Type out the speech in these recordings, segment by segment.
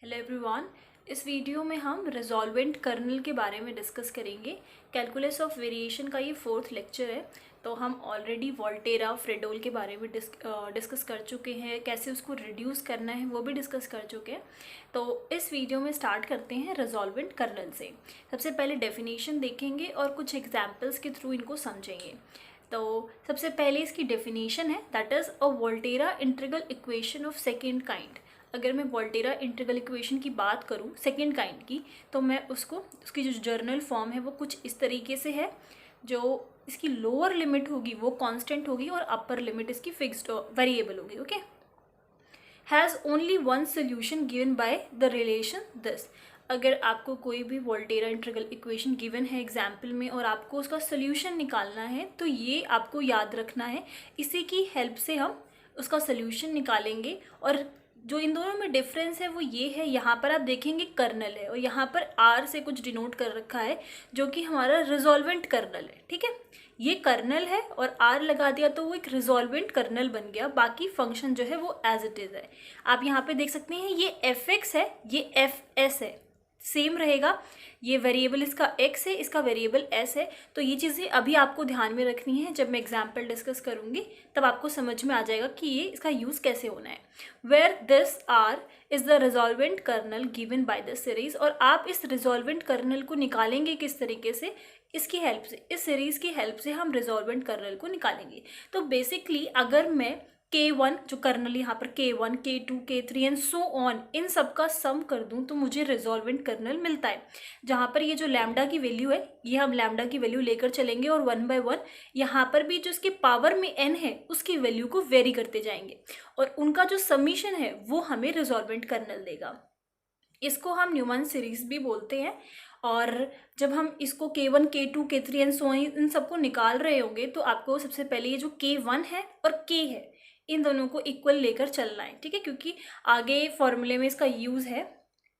Hello everyone. इस video में हम रिजॉल्वेंट कर्नल के बारे में डिस्कस करेंगे। कैलकुलस ऑफ वेरिएशन का ये 4th लेक्चर है। तो हम ऑलरेडी वोल्टेरा फ्रेडोल के बारे में डिस्कस कर चुके हैं, कैसे उसको रिड्यूस करना है वो भी डिस्कस कर चुके हैं। तो इस वीडियो में स्टार्ट करते हैं रिजॉल्वेंट कर्नल से। सबसे पहले डेफिनेशन देखेंगे और कुछ एग्जाम्पल्स के थ्रू इनको समझेंगे। तो सबसे पहले इसकी डेफिनेशन है that is a Volterra integral equation of second kind. अगर मैं वोल्टेरा इंटीग्रल इक्वेशन की बात करूं सेकेंड काइंड की, तो मैं उसकी जो जर्नल फॉर्म है वो कुछ इस तरीके से है। जो इसकी लोअर लिमिट होगी वो कांस्टेंट होगी और अपर लिमिट इसकी फिक्स्ड वेरिएबल होगी। Okay, has only one solution given by the relation this. अगर आपको कोई भी वोल्टेरा इंटीग्रल इक्वेशन गिवन है एग्जाम्पल में और आपको उसका सोल्यूशन निकालना है, तो ये आपको याद रखना है। इसी की हेल्प से हम उसका सोल्यूशन निकालेंगे। और जो इन दोनों में डिफरेंस है वो ये है, यहाँ पर आप देखेंगे कर्नल है और यहाँ पर आर से कुछ डिनोट कर रखा है जो कि हमारा रिजॉल्वेंट कर्नल है। ठीक है, ये कर्नल है और आर लगा दिया तो वो एक रिजॉल्वेंट कर्नल बन गया। बाकी फंक्शन जो है वो एज इट इज़ है। आप यहाँ पे देख सकते हैं ये एफ एक्स है, ये एफ एस है, सेम रहेगा। ये वेरिएबल इसका x है, इसका वेरिएबल s है। तो ये चीज़ें अभी आपको ध्यान में रखनी है। जब मैं एग्जाम्पल डिस्कस करूँगी तब आपको समझ में आ जाएगा कि ये इसका यूज़ कैसे होना है। Where this are is the resolvent kernel given by the series. और आप इस रिजॉल्वेंट कर्नल को निकालेंगे किस तरीके से? इसकी हेल्प से, इस सीरीज़ की हेल्प से हम रिजॉल्वेंट कर्नल को निकालेंगे। तो बेसिकली अगर मैं K1 जो कर्नल यहाँ पर K1, K2, K3 and so on in सब का सम कर दूँ तो मुझे रिजॉल्वेंट कर्नल मिलता है। जहाँ पर ये जो लैम्डा की वैल्यू है ये हम लैम्डा की वैल्यू लेकर चलेंगे और 1 बाय 1 यहाँ पर भी जो इसके पावर में n है उसकी वैल्यू को वेरी करते जाएंगे और उनका जो समीशन है वो हमें रिजॉल्वेंट कर्नल देगा। इसको हम न्यूमन सीरीज भी बोलते हैं। और जब हम इसको K1, K2, K3 and so इन सबको निकाल रहे होंगे तो आपको सबसे पहले ये जो K1 है और K है इन दोनों को इक्वल लेकर चलना है। ठीक है, क्योंकि आगे फॉर्मूले में इसका यूज़ है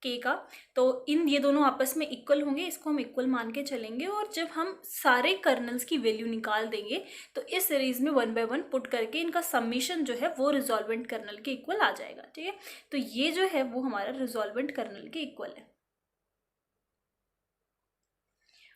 K का। तो ये दोनों आपस में इक्वल होंगे, इसको हम इक्वल मान के चलेंगे। और जब हम सारे कर्नल्स की वैल्यू निकाल देंगे तो इस सीरीज में 1 बाय 1 पुट करके इनका समीशन जो है वो रिजॉल्वेंट कर्नल के इक्वल आ जाएगा। ठीक है, तो ये जो है वो हमारा रिजॉल्वेंट कर्नल के इक्वल है।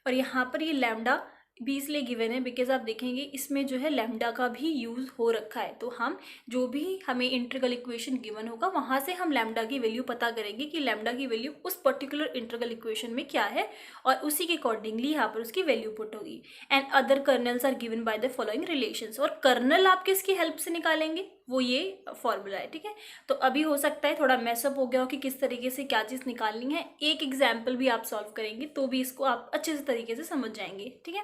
और यहाँ पर ये लैम्डा भी इसलिए गिवन है बिकॉज आप देखेंगे इसमें जो है लैम्डा का भी यूज़ हो रखा है। तो हम जो भी हमें इंटीग्रल इक्वेशन गिवन होगा वहाँ से हम लैम्डा की वैल्यू पता करेंगे कि लैम्डा की वैल्यू उस पर्टिकुलर इंटीग्रल इक्वेशन में क्या है और उसी के अकॉर्डिंगली यहाँ पर उसकी वैल्यू पुट होगी। And other kernels are given by the following relations. और कर्नल आप किसकी हेल्प से निकालेंगे वो ये फॉर्मूला है। ठीक है, तो अभी हो सकता है थोड़ा मैसअप हो गया हो कि किस तरीके से क्या चीज़ निकालनी है। एक एग्जाम्पल भी आप सॉल्व करेंगे तो भी इसको आप अच्छे से तरीके से समझ जाएंगे। ठीक है,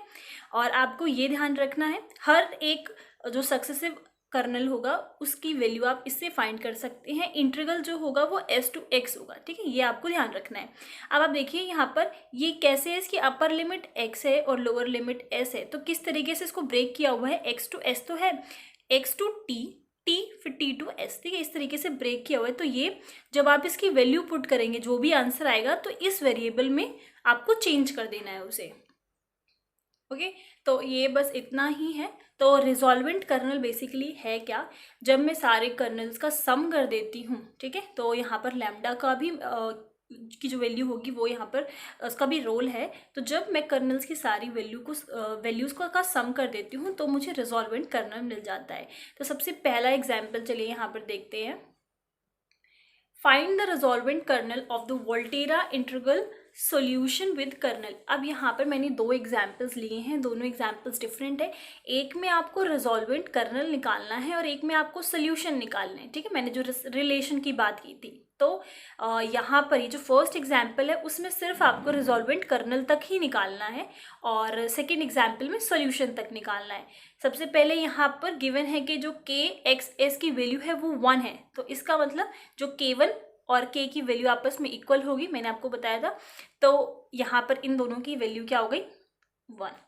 और आपको ये ध्यान रखना है हर एक जो सक्सेसिव कर्नल होगा उसकी वैल्यू आप इससे फाइंड कर सकते हैं। इंटीग्रल जो होगा वो s to x होगा। ठीक है, ये आपको ध्यान रखना है। अब आप देखिए यहाँ पर ये कैसे है, इसकी अपर लिमिट x है और लोअर लिमिट s है। तो किस तरीके से इसको ब्रेक किया हुआ है, x to s तो है, x to t, t फिर t to s। ठीक है, इस तरीके से ब्रेक किया हुआ है। तो ये जब आप इसकी वैल्यू पुट करेंगे जो भी आंसर आएगा तो इस वेरिएबल में आपको चेंज कर देना है उसे। ओके, तो ये बस इतना ही है। तो रिजॉल्वेंट कर्नल बेसिकली है क्या? जब मैं सारे कर्नल्स का सम कर देती हूँ, ठीक है, तो यहाँ पर लैम्डा का भी की जो वैल्यू होगी वो यहाँ पर उसका भी रोल है। तो जब मैं कर्नल्स की सारी वैल्यूज़ का सम कर देती हूँ तो मुझे रिजॉल्वेंट कर्नल मिल जाता है। तो सबसे पहला एग्जाम्पल चलिए यहाँ पर देखते हैं। Find the resolvent kernel of the Volterra integral solution with kernel. अब यहाँ पर मैंने दो एग्जाम्पल्स लिए हैं, दोनों एग्जाम्पल्स डिफरेंट है। एक में आपको रिजॉल्वेंट कर्नल निकालना है और एक में आपको सॉल्यूशन निकालना है। ठीक है, मैंने जो रिलेशन की बात की थी। तो यहाँ पर ये जो फर्स्ट एग्जाम्पल है उसमें सिर्फ आपको रिजॉल्वेंट कर्नल तक ही निकालना है और सेकेंड एग्जाम्पल में सॉल्यूशन तक निकालना है। सबसे पहले यहाँ पर गिवन है कि जो k x s की वैल्यू है वो 1 है। तो इसका मतलब जो K1 और k की वैल्यू आपस में इक्वल होगी, मैंने आपको बताया था। तो यहाँ पर इन दोनों की वैल्यू क्या हो गई, 1।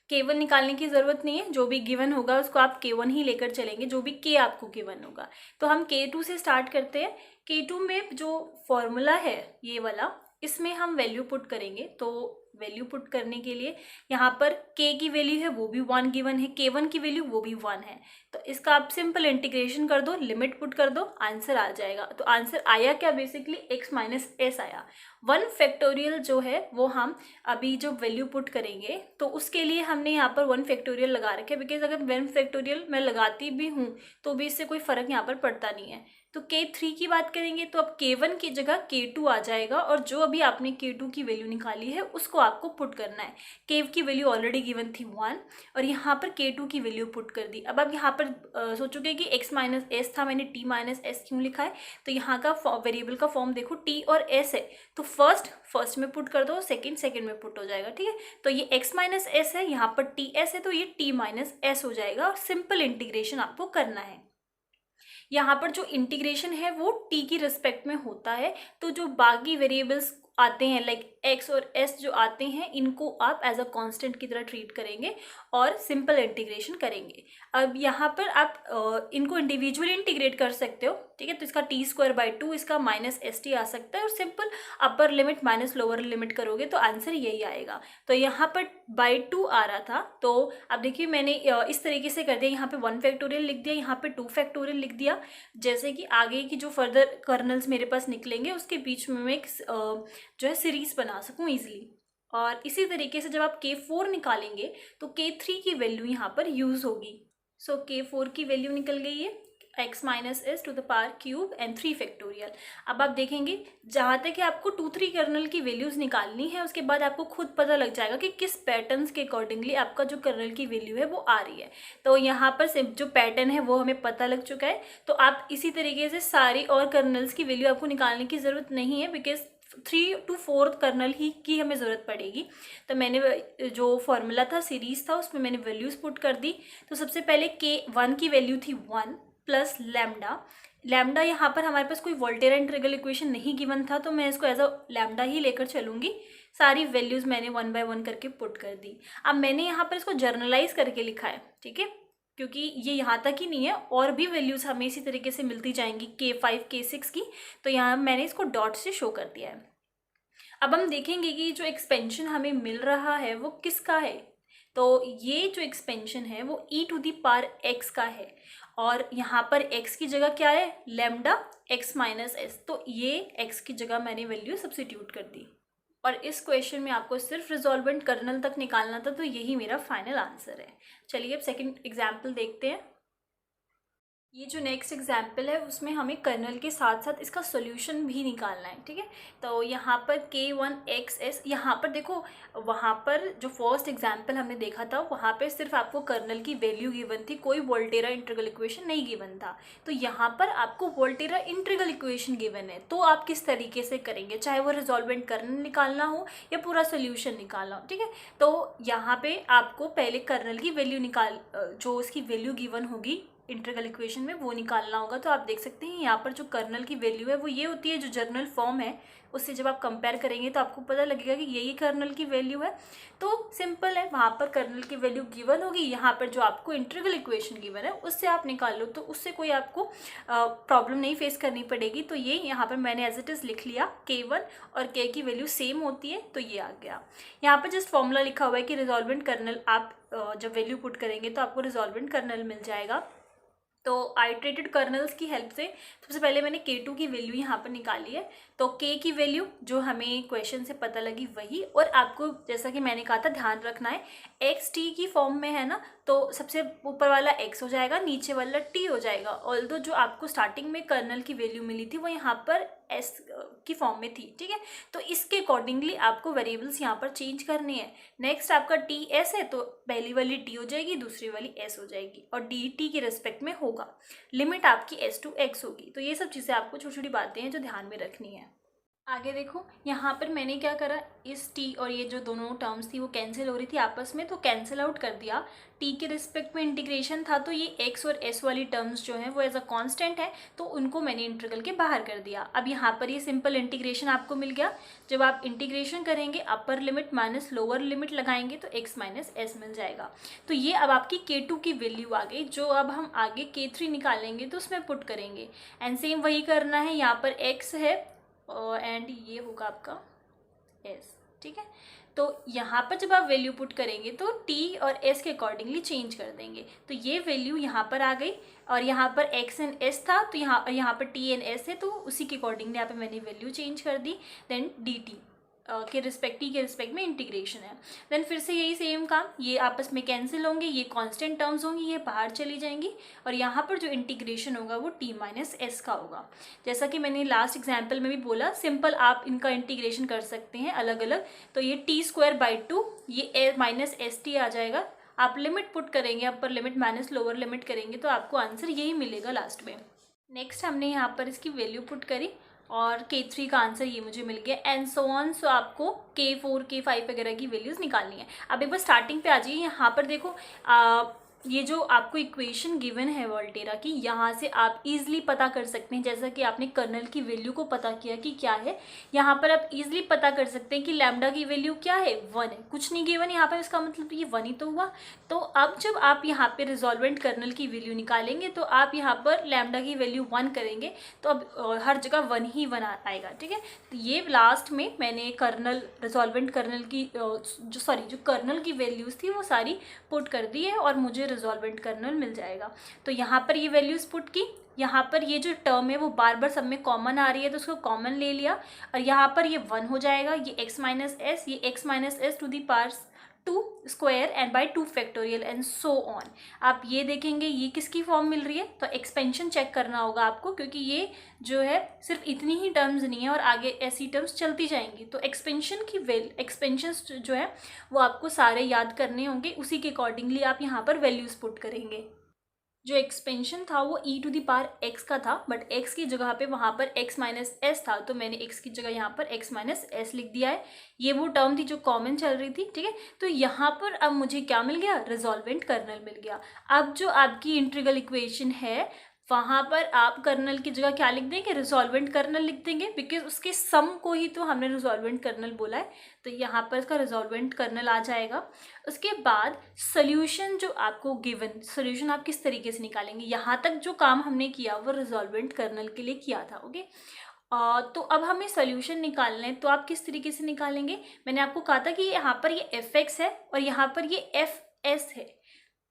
K1 निकालने की ज़रूरत नहीं है, जो भी गिवन होगा उसको आप K1 ही लेकर चलेंगे, जो भी K आपको गिवन होगा। तो हम K2 से स्टार्ट करते हैं। K2 में जो फॉर्मूला है ये वाला, इसमें हम वैल्यू पुट करेंगे। तो वैल्यू पुट करने के लिए। यहाँ पर k की वैल्यू है वो भी 1 गिवन है, k1 की वैल्यू वो भी 1 है। तो इसका आप सिंपल इंटीग्रेशन कर दो, लिमिट पुट कर दो, आंसर आ जाएगा। तो आंसर आया क्या, बेसिकली x माइनस एस आया। 1 फैक्टोरियल जो है वो हम अभी जो वैल्यू पुट करेंगे तो उसके लिए हमने यहाँ पर 1 फैक्टोरियल लगा रखे, बिकॉज अगर 1 फैक्टोरियल मैं लगाती भी हूँ तो भी इससे कोई फ़र्क यहाँ पर पड़ता नहीं है। तो k3 की बात करेंगे तो अब k1 की जगह k2 आ जाएगा, और जो अभी आपने k2 की वैल्यू निकाली है उसको आपको पुट करना है। k की वैल्यू ऑलरेडी गिवन थी 1 और यहाँ पर k2 की वैल्यू पुट कर दी। अब आप यहाँ पर सोचोगे कि x माइनस एस था, मैंने t माइनस एस क्यों लिखा है। तो यहाँ का वेरिएबल का फॉर्म देखो t और s है, तो फर्स्ट में पुट कर दो, सेकंड में पुट हो जाएगा। ठीक है, तो ये x माइनस एस है, यहाँ पर टी एस है, तो ये t माइनस एस हो जाएगा। और सिंपल इंटीग्रेशन आपको करना है। यहाँ पर जो इंटीग्रेशन है वो t की रिस्पेक्ट में होता है, तो जो बाकी वेरिएबल्स आते हैं लाइक x और s जो आते हैं इनको आप एज अ कांस्टेंट की तरह ट्रीट करेंगे और सिंपल इंटीग्रेशन करेंगे। अब यहाँ पर आप इनको इंडिविजुअली इंटीग्रेट कर सकते हो। ठीक है, तो इसका t²/2, इसका माइनस st आ सकता है, और simple upper limit minus lower limit करोगे तो आंसर यही आएगा। तो यहाँ पर /2 आ रहा था, तो अब देखिए मैंने इस तरीके से कर दिया, यहाँ पे 1 फैक्टोरियल लिख दिया, यहाँ पे 2 फैक्टोरियल लिख दिया, जैसे कि आगे की जो फर्दर कर्नल्स मेरे पास निकलेंगे उसके बीच में मैं एक जो है सीरीज बना सकूँ ईजिली। और इसी तरीके से जब आप k4 निकालेंगे तो k3 की वैल्यू यहाँ पर यूज होगी। सो k4 की वैल्यू निकल गई है x minus s to the power cube and 3 factorial. अब आप देखेंगे जहाँ तक कि आपको 2-3 कर्नल की वैल्यूज निकालनी है, उसके बाद आपको खुद पता लग जाएगा कि किस पैटर्न्स के अकॉर्डिंगली आपका जो कर्नल की वैल्यू है वो आ रही है। तो यहाँ पर जो पैटर्न है वो हमें पता लग चुका है। तो आप इसी तरीके से सारी और कर्नल्स की वैल्यू आपको निकालने की ज़रूरत नहीं है, बिकॉज 3 to 4 कर्नल ही की हमें ज़रूरत पड़ेगी। तो मैंने जो फॉर्मूला था, सीरीज था, उसमें मैंने वैल्यूज़ पुट कर दी। तो सबसे पहले k1 की वैल्यू थी 1 प्लस लैम्डा यहाँ पर हमारे पास कोई वोल्टेरा इंटीग्रल इक्वेशन नहीं गिवन था, तो मैं इसको एज अ लैम्डा ही लेकर चलूँगी। सारी वैल्यूज़ मैंने 1 by 1 करके पुट कर दी। अब मैंने यहाँ पर इसको जर्नलाइज करके लिखा है, ठीक है, क्योंकि ये यहाँ तक ही नहीं है, और भी वैल्यूज़ हमें इसी तरीके से मिलती जाएंगी k5 k6 की। तो यहाँ मैंने इसको डॉट से शो कर दिया है। अब हम देखेंगे कि जो एक्सपेंशन हमें मिल रहा है वो किसका है। तो ये जो एक्सपेंशन है वो e to the power x का है, और यहाँ पर x की जगह क्या है, लैम्डा x माइनस एस। तो ये x की जगह मैंने वैल्यू सब्स्टिट्यूट कर दी, और इस क्वेश्चन में आपको सिर्फ रिजॉल्वेंट कर्नल तक निकालना था, तो यही मेरा फाइनल आंसर है। चलिए अब सेकंड एग्जाम्पल देखते हैं। ये जो नेक्स्ट एग्जाम्पल है उसमें हमें कर्नल के साथ साथ इसका सॉल्यूशन भी निकालना है। ठीक है, तो यहाँ पर k1xs, यहाँ पर देखो, वहाँ पर जो फर्स्ट एग्जाम्पल हमने देखा था वहाँ पे सिर्फ आपको कर्नल की वैल्यू गिवन थी, कोई वोल्टेरा इंटीग्रल इक्वेशन नहीं गिवन था। तो यहाँ पर आपको वोल्टेरा इंटीग्रल इक्वेशन गिवन है, तो आप किस तरीके से करेंगे, चाहे वो रिजॉल्वेंट कर्नल निकालना हो या पूरा सोल्यूशन निकालना हो। ठीक है, तो यहाँ पे आपको पहले कर्नल की वैल्यू जो उसकी वैल्यू गिवन होगी इंटीग्रल इक्वेशन में वो निकालना होगा। तो आप देख सकते हैं यहाँ पर जो कर्नल की वैल्यू है वो ये होती है, जो जर्नल फॉर्म है उससे जब आप कंपेयर करेंगे तो आपको पता लगेगा कि यही कर्नल की वैल्यू है। तो सिंपल है, वहाँ पर कर्नल की वैल्यू गिवन होगी, यहाँ पर जो आपको इंटीग्रल इक्वेशन गिवन है उससे आप निकाल लो, तो उससे कोई आपको प्रॉब्लम नहीं फेस करनी पड़ेगी। तो ये यहाँ पर मैंने एज इट इज़ लिख लिया, k1 और k की वैल्यू सेम होती है, तो ये आ गया। यहाँ पर जस्ट फॉर्मूला लिखा हुआ है कि रिजॉल्वेंट कर्नल आप जब वैल्यू पुट करेंगे तो आपको रिजॉल्वेंट कर्नल मिल जाएगा। तो आइट्रेटेड कर्नल्स की हेल्प से सबसे पहले मैंने k2 की वैल्यू यहाँ पर निकाली है। तो k की वैल्यू जो हमें क्वेश्चन से पता लगी वही, और आपको जैसा कि मैंने कहा था ध्यान रखना है x t की फॉर्म में है ना, तो सबसे ऊपर वाला x हो जाएगा, नीचे वाला t हो जाएगा। ऑल्दो जो आपको स्टार्टिंग में कर्नल की वैल्यू मिली थी वो यहाँ पर s की फॉर्म में थी। ठीक है, तो इसके अकॉर्डिंगली आपको वेरिएबल्स यहाँ पर चेंज करने हैं। नेक्स्ट आपका टी एस है, तो पहली वाली टी हो जाएगी, दूसरी वाली एस हो जाएगी, और डी टी के रेस्पेक्ट में होगा। लिमिट आपकी एस टू एक्स होगी। तो ये सब चीज़ें आपको छोटी छोटी बातें हैं जो ध्यान में रखनी है। आगे देखो, यहाँ पर मैंने क्या करा, इस t और ये जो दोनों टर्म्स थी वो कैंसिल हो रही थी आपस में, तो कैंसिल आउट कर दिया। t के रिस्पेक्ट में इंटीग्रेशन था, तो ये x और s वाली टर्म्स जो हैं वो एज अ कांस्टेंट है, तो उनको मैंने इंटीग्रल के बाहर कर दिया। अब यहाँ पर ये सिंपल इंटीग्रेशन आपको मिल गया। जब आप इंटीग्रेशन करेंगे, upper limit minus lower limit लगाएंगे तो x माइनस एस मिल जाएगा। तो ये अब आपकी k2 की वैल्यू आ गई, जो अब हम आगे k3 निकालेंगे तो उसमें पुट करेंगे। एंड सेम वही करना है, यहाँ पर x है एंड ये होगा आपका s। ठीक है। तो यहाँ पर जब आप वैल्यू पुट करेंगे तो टी और एस के अकॉर्डिंगली चेंज कर देंगे। तो ये वैल्यू यहाँ पर आ गई और यहाँ पर एक्स एंड एस था, तो यहाँ पर टी एंड एस है, तो उसी के अकॉर्डिंगली यहाँ पे मैंने वैल्यू चेंज कर दी। देन डी टी के रिस्पेक्ट में इंटीग्रेशन है। देन फिर से यही सेम काम, ये आपस में कैंसिल होंगे, ये कांस्टेंट टर्म्स होंगी, ये बाहर चली जाएंगी और यहाँ पर जो इंटीग्रेशन होगा वो t माइनस एस का होगा। जैसा कि मैंने लास्ट एग्जाम्पल में भी बोला, सिंपल आप इनका इंटीग्रेशन कर सकते हैं अलग अलग। तो ये t²/2, ये माइनस एस टी आ जाएगा। आप लिमिट पुट करेंगे, upper limit minus lower limit करेंगे तो आपको आंसर यही मिलेगा लास्ट में। नेक्स्ट हमने यहाँ पर इसकी वैल्यू पुट करी और K3 का आंसर ये मुझे मिल गया एंड सो ऑन। सो आपको K4 K5 वगैरह की वैल्यूज़ निकालनी है। अब एक बार स्टार्टिंग पे आ जाइए, यहाँ पर देखो ये जो आपको इक्वेशन गिवन है वोल्टेरा की, यहाँ से आप इजीली पता कर सकते हैं। जैसा कि आपने कर्नल की वैल्यू को पता किया कि क्या है, यहाँ पर आप इजीली पता कर सकते हैं कि लैम्डा की वैल्यू क्या है, 1 है, कुछ नहीं गिवन यहाँ पर, इसका मतलब ये 1 ही तो हुआ। तो अब जब आप यहाँ पे रिजॉल्वेंट कर्नल की वैल्यू निकालेंगे तो आप यहाँ पर लैम्डा की वैल्यू 1 करेंगे तो अब हर जगह 1 ही 1 आएगा। ठीक है, तो ये लास्ट में मैंने कर्नल रिजॉल्वेंट कर्नल की जो कर्नल की वैल्यूज़ थी वो सारी पुट कर दी है और मुझे रिजॉल्वेंट कर्नल मिल जाएगा। तो यहाँ पर ये वैल्यूज़ पुट की, यहाँ पर ये जो टर्म है वो बार बार सब में कॉमन आ रही है तो उसको कॉमन ले लिया और यहाँ पर ये 1 हो जाएगा, ये x माइनस एस, ये x minus s to the power 2 square and by 2 factorial and so on. आप ये देखेंगे ये किसकी फॉर्म मिल रही है, तो एक्सपेंशन चेक करना होगा आपको, क्योंकि ये जो है सिर्फ इतनी ही टर्म्स नहीं है और आगे ऐसी टर्म्स चलती जाएंगी। तो एक्सपेंशन जो है वो आपको सारे याद करने होंगे, उसी के अकॉर्डिंगली आप यहाँ पर वैल्यूज पुट करेंगे। जो एक्सपेंशन था वो e to the power x का था, बट x की जगह पे वहाँ पर x माइनस एस था, तो मैंने x की जगह यहाँ पर x माइनस एस लिख दिया है। ये वो टर्म थी जो कॉमन चल रही थी। ठीक है, तो यहाँ पर अब मुझे क्या मिल गया, रिजॉल्वेंट कर्नल मिल गया। अब जो आपकी इंटीग्रल इक्वेशन है वहाँ पर आप कर्नल की जगह क्या लिख देंगे, रिजॉल्वेंट कर्नल लिख देंगे, बिकॉज उसके सम को ही तो हमने रिजॉल्वेंट कर्नल बोला है। तो यहाँ पर इसका रिजॉल्वेंट कर्नल आ जाएगा। उसके बाद सोल्यूशन जो आपको गिवन, सोल्यूशन आप किस तरीके से निकालेंगे, यहाँ तक जो काम हमने किया वो रिजॉल्वेंट कर्नल के लिए किया था। ओके, तो अब हमें सोल्यूशन निकालना है, तो आप किस तरीके से निकालेंगे। मैंने आपको कहा था कि यहाँ पर ये fx है और यहाँ पर ये fs है,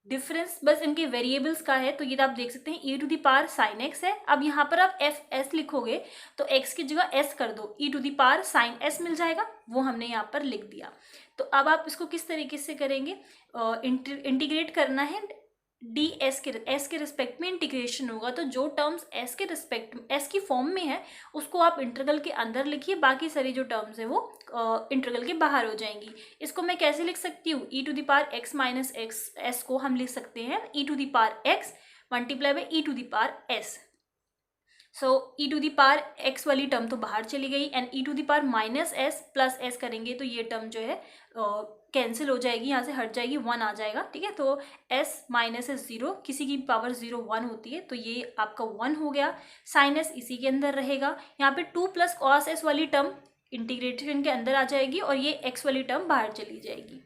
डिफरेंस बस इनके वेरिएबल्स का है। तो ये आप देख सकते हैं e to the power sine x है। अब यहाँ पर आप fs लिखोगे तो x की जगह s कर दो, e to the power sine s मिल जाएगा, वो हमने यहाँ पर लिख दिया। तो अब आप इसको किस तरीके से करेंगे, इंटीग्रेट करना है, डी एस के रिस्पेक्ट में इंटीग्रेशन होगा। तो जो टर्म्स एस के रिस्पेक्ट में एस की फॉर्म में है उसको आप इंटीग्रल के अंदर लिखिए, बाकी सारी जो टर्म्स है वो इंटीग्रल के बाहर हो जाएंगी। इसको मैं कैसे लिख सकती हूँ, e to the power x minus x, s को हम लिख सकते हैं e to the power x multiply by e to the power s। So e to the power x वाली टर्म तो बाहर चली गई and e to the power minus s plus s करेंगे तो ये टर्म जो है कैंसिल हो जाएगी, यहाँ से हट जाएगी, 1 आ जाएगा। ठीक है, तो s माइनस एस 0, किसी की पावर 0 1 होती है, तो ये आपका 1 हो गया। साइन s इसी के अंदर रहेगा, यहाँ पे 2 प्लस कॉस s वाली टर्म इंटीग्रेशन के अंदर आ जाएगी और ये x वाली टर्म बाहर चली जाएगी।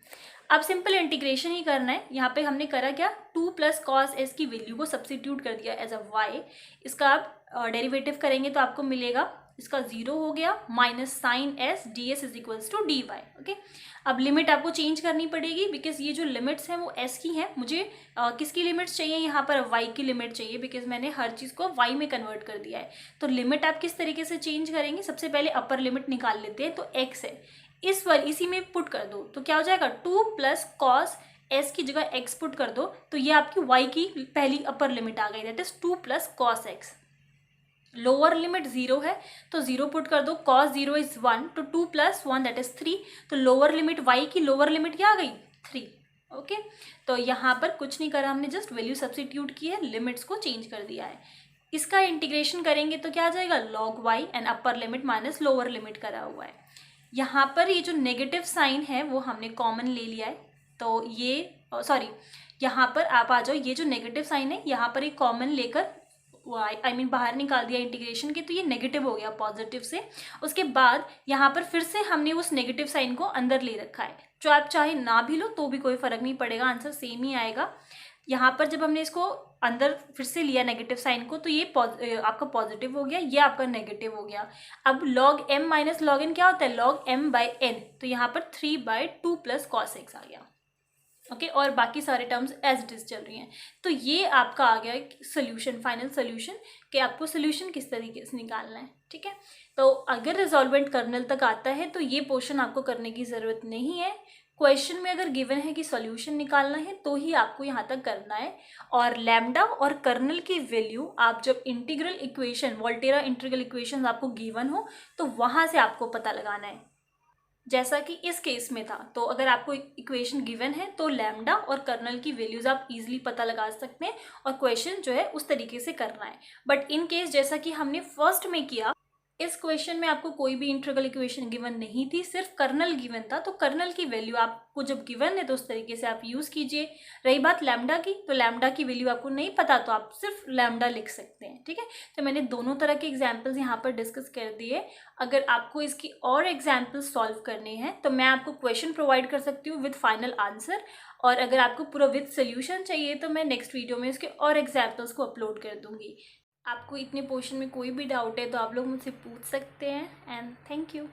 अब सिंपल इंटीग्रेशन ही करना है। यहाँ पे हमने करा क्या, 2 प्लस कॉस एस की वैल्यू को सब्स्टिट्यूट कर दिया एज अ y। इसका आप डेरिवेटिव करेंगे तो आपको मिलेगा, इसका 0 हो गया, minus sine s d s is equals to d y. Okay, अब लिमिट आपको चेंज करनी पड़ेगी बिकॉज ये जो लिमिट्स हैं वो s की हैं। मुझे किसकी लिमिट्स चाहिए, यहाँ पर y की लिमिट चाहिए बिकॉज मैंने हर चीज़ को y में कन्वर्ट कर दिया है। तो लिमिट आप किस तरीके से चेंज करेंगे, सबसे पहले अपर लिमिट निकाल लेते हैं। तो x है, इसी में पुट कर दो तो क्या हो जाएगा, 2 प्लस कॉस s की जगह x पुट कर दो तो ये आपकी y की पहली अपर लिमिट आ गई, that is 2 plus cos x। Lower limit 0 है तो 0 पुट कर दो, cos 0 इज 1 तो 2 प्लस 1 दैट इज 3। तो लोअर लिमिट y की लोअर लिमिट क्या आ गई, 3। ओके, तो यहाँ पर कुछ नहीं करा हमने, जस्ट वैल्यू सब्स्टिट्यूट की है, लिमिट्स को चेंज कर दिया है। इसका इंटीग्रेशन करेंगे तो क्या आ जाएगा, log y and upper limit minus lower limit करा हुआ है। यहाँ पर ये जो नेगेटिव साइन है वो हमने कॉमन ले लिया है, तो ये यहाँ पर आप आ जाओ, ये जो नेगेटिव साइन है यहाँ पर एक कॉमन लेकर बाहर निकाल दिया इंटीग्रेशन के, तो ये नेगेटिव हो गया पॉजिटिव से। उसके बाद यहाँ पर फिर से हमने उस नेगेटिव साइन को अंदर ले रखा है, जो आप चाहे ना भी लो तो भी कोई फर्क नहीं पड़ेगा, आंसर सेम ही आएगा। यहाँ पर जब हमने इसको अंदर फिर से लिया नेगेटिव साइन को, तो ये आपका पॉजिटिव हो गया, ये आपका नेगेटिव हो गया। अब log m minus log n क्या होता है, लॉग m बाई n, तो यहाँ पर 3/2 प्लस कॉस x आ गया। ओके, और बाकी सारे टर्म्स एज इट इज चल रही हैं। तो ये आपका आ गया सोल्यूशन, फाइनल सोल्यूशन, कि आपको सोल्यूशन किस तरीके से निकालना है। ठीक है, तो अगर रिजॉल्वेंट कर्नल तक आता है तो ये पोर्शन आपको करने की ज़रूरत नहीं है। क्वेश्चन में अगर गिवन है कि सॉल्यूशन निकालना है तो ही आपको यहाँ तक करना है। और लैम्डा और कर्नल की वैल्यू आप जब integral equation, Volterra integral equation आपको गिवन हो तो वहाँ से आपको पता लगाना है। जैसा कि इस केस में था, तो अगर आपको इक्वेशन गिवन है तो लैम्डा और कर्नल की वैल्यूज आप इजीली पता लगा सकते हैं और क्वेश्चन जो है उस तरीके से करना है। बट इन केस जैसा कि हमने फर्स्ट में किया, इस क्वेश्चन में आपको कोई भी इंटीग्रल इक्वेशन गिवन नहीं थी, सिर्फ कर्नल गिवन था, तो कर्नल की वैल्यू आपको जब गिवन है तो उस तरीके से आप यूज़ कीजिए। रही बात लैम्डा की, तो लैम्डा की वैल्यू आपको नहीं पता तो आप सिर्फ लैम्डा लिख सकते हैं। ठीक है, तो मैंने दोनों तरह के एग्जाम्पल्स यहाँ पर डिस्कस कर दिए। अगर आपको इसकी और एग्जाम्पल्स सॉल्व करने हैं तो मैं आपको क्वेश्चन प्रोवाइड कर सकती हूँ विद फाइनल आंसर, और अगर आपको पूरा विद सोल्यूशन चाहिए तो मैं नेक्स्ट वीडियो में इसके और एग्जाम्पल्स को अपलोड कर दूँगी। आपको इतने पोर्शन में कोई भी डाउट है तो आप लोग मुझसे पूछ सकते हैं। And thank you.